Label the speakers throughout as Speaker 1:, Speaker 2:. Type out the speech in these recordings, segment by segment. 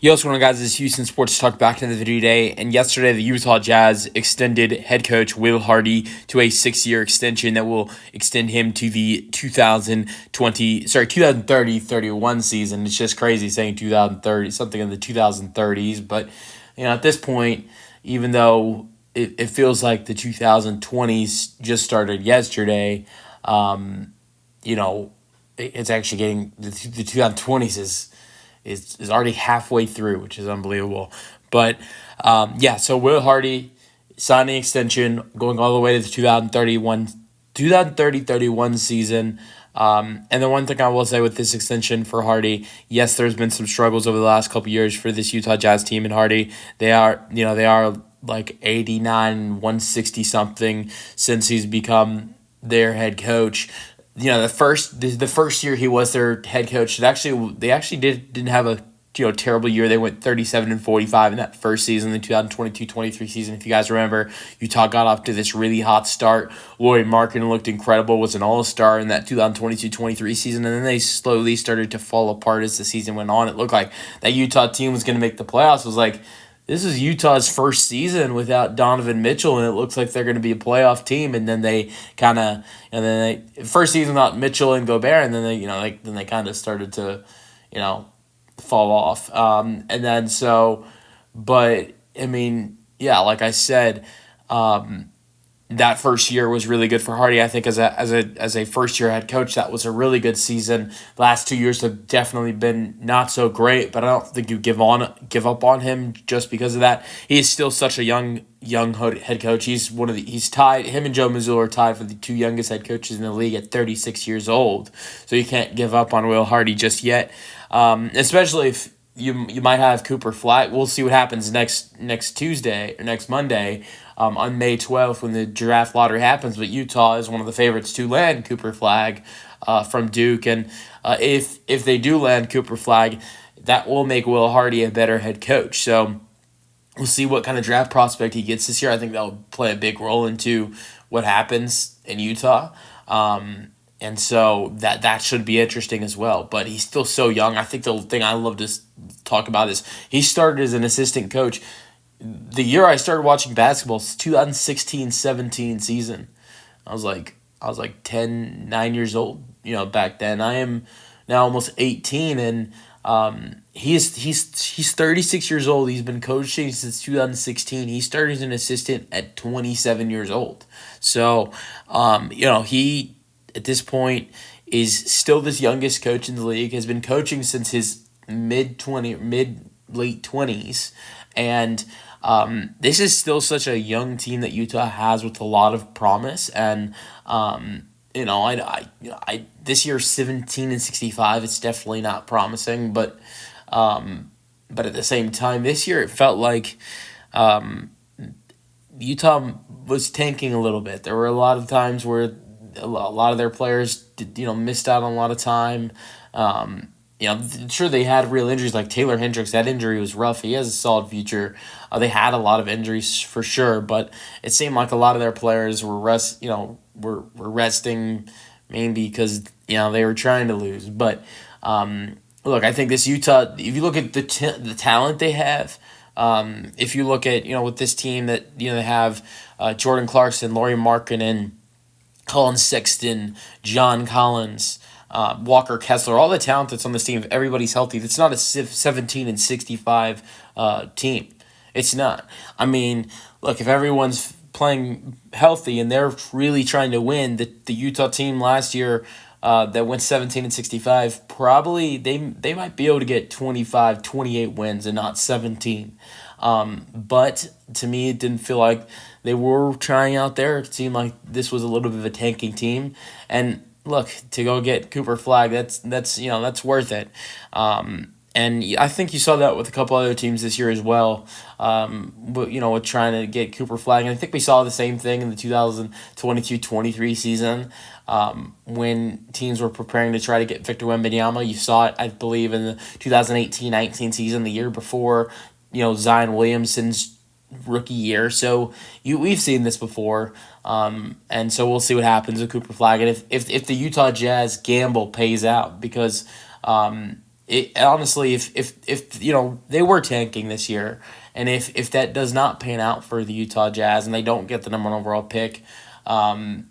Speaker 1: Yo, what's going on, guys? This is Houston Sports Talk back into the video today. And yesterday, the Utah Jazz extended head coach Will Hardy to a 6-year extension that will extend him to the 2030-31 season. It's just crazy saying 2030, something in the 2030s. But, at this point, even though it feels like the 2020s just started yesterday, it's actually getting the 2020s is already halfway through, which is unbelievable. But so Will Hardy signed an extension going all the way to the 2030-31 season. And the one thing I will say with this extension for Hardy, yes, there's been some struggles over the last couple of years for this Utah Jazz team, and Hardy, they are like 89, 160 something since he's become their head coach. The first year he was their head coach, they actually didn't have a terrible year. They went 37-45 in that first season, the 2022-23 season. If you guys remember, Utah got off to this really hot start. Lauri Markkanen looked incredible, was an all-star in that 2022-23 season, and then they slowly started to fall apart as the season went on. It looked like that Utah team was going to make the playoffs. It was like, this is Utah's first season without Donovan Mitchell, and it looks like they're going to be a playoff team. And then first season without Mitchell and Gobert, and then they kind of started to, fall off. Like I said, that first year was really good for Hardy. I think as a first year head coach, that was a really good season. The last 2 years have definitely been not so great, but I don't think you give up on him just because of that. He is still such a young head coach. He's tied. Him and Joe Mazzulla are tied for the two youngest head coaches in the league at 36 years old. So you can't give up on Will Hardy just yet, especially if you might have Cooper Flagg. We'll see what happens next Tuesday or next Monday. On May 12th when the draft lottery happens, but Utah is one of the favorites to land Cooper Flagg from Duke, and if they do land Cooper Flagg, that will make Will Hardy a better head coach. So we'll see what kind of draft prospect he gets this year. I think that will play a big role into what happens in Utah, and so that should be interesting as well. But he's still so young. I think the thing I love to talk about is he started as an assistant coach. The year I started watching basketball, 2016-17 season. I was like 9 years old, back then. I am now almost 18, and he's 36 years old. He's been coaching since 2016. He started as an assistant at 27 years old. So, he at this point is still this youngest coach in the league. Has been coaching since his late 20s, and this is still such a young team that Utah has with a lot of promise, and this year 17-65. It's definitely not promising, but at the same time, this year it felt like Utah was tanking a little bit. There were a lot of times where a lot of their players missed out on a lot of time. Sure, they had real injuries like Taylor Hendricks. That injury was rough. He has a solid future. They had a lot of injuries for sure, but it seemed like a lot of their players were resting mainly because they were trying to lose. But look, I think this Utah, if you look at the talent they have, if you look at with this team that they have Jordan Clarkson, Lauri Markkanen, Colin Sexton, John Collins, Walker Kessler, all the talent that's on this team, if everybody's healthy, it's not a 17-65 team. It's not. I mean, look, if everyone's playing healthy and they're really trying to win, the Utah team last year that went 17-65, probably they might be able to get 25, 28 wins and not 17. But to me, it didn't feel like they were trying out there. It seemed like this was a little bit of a tanking team. And look, to go get Cooper Flagg, that's worth it. And I think you saw that with a couple other teams this year as well. With trying to get Cooper Flagg, and I think we saw the same thing in the 2022-23 season when teams were preparing to try to get Victor Wembanyama. You saw it, I believe, in the 2018-19 season, the year before. Zion Williamson's rookie year. So we've seen this before, and so we'll see what happens with Cooper Flagg. And if the Utah Jazz gamble pays out, because honestly, if they were tanking this year, and if that does not pan out for the Utah Jazz and they don't get the number one overall pick, then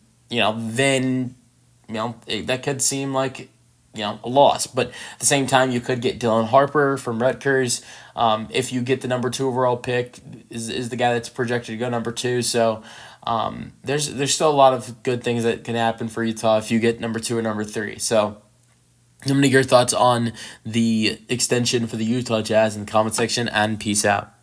Speaker 1: that could seem like a loss. But at the same time, you could get Dylan Harper from Rutgers. If you get the number two overall pick, is the guy that's projected to go number two. So there's still a lot of good things that can happen for Utah if you get number two or number three. So let me know your thoughts on the extension for the Utah Jazz in the comment section, and peace out.